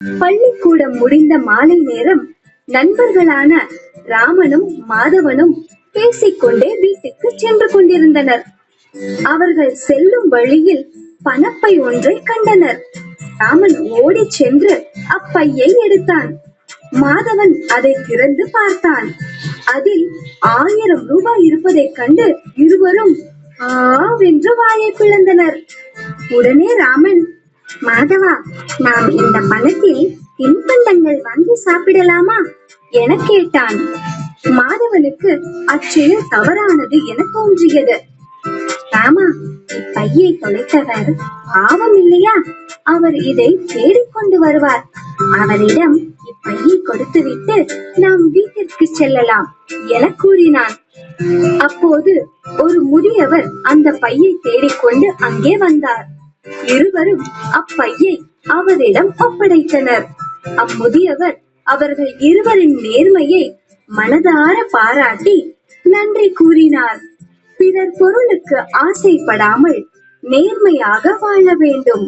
பள்ளிக்கூடம் முடிந்த மாலை நேரம் நண்பர்களான ராமனும் மாதவனும் பேசிக்கொண்டே வீட்டுக்கு சென்று கொண்டிருந்தனர். அவர்கள் செல்லும் வழியில் பணப்பை ஒன்றை கண்டனர். ராமன் ஓடி சென்று அப்பையை எடுத்தான். மாதவன் அதை திறந்து பார்த்தான். அதில் 1000 ரூபாய் இருப்பதைக் கண்டு இருவரும் ஆவென்று வாயை பிளந்தனர். உடனே ராமன், மாதவா, நாம் இந்த பணத்தில் தின்பண்டங்கள் வாங்கி சாப்பிடலாமா என கேட்டான். மாதவனுக்கு அச்செயல் தவறானது என தோன்றியது. ராமா, இப்பையை தொலைத்தவர் பாவம் இல்லையா? அவர் இதை தேடிக்கொண்டு வருவார். அவரிடம் இப்பையை கொடுத்துவிட்டு நாம் வீட்டிற்கு செல்லலாம் என கூறினான். அப்போது ஒரு முதியவர் அந்த பையை தேடிக்கொண்டு அங்கே வந்தார். இருவரும் அப்பையை அவரிடம் ஒப்படைத்தனர். அம்முதியவர் அவர்கள் இருவரின் நேர்மையை மனதார பாராட்டி நன்றி கூறினார். பிறர் பொருளுக்கு ஆசைப்படாமல் நேர்மையாக வாழ வேண்டும்.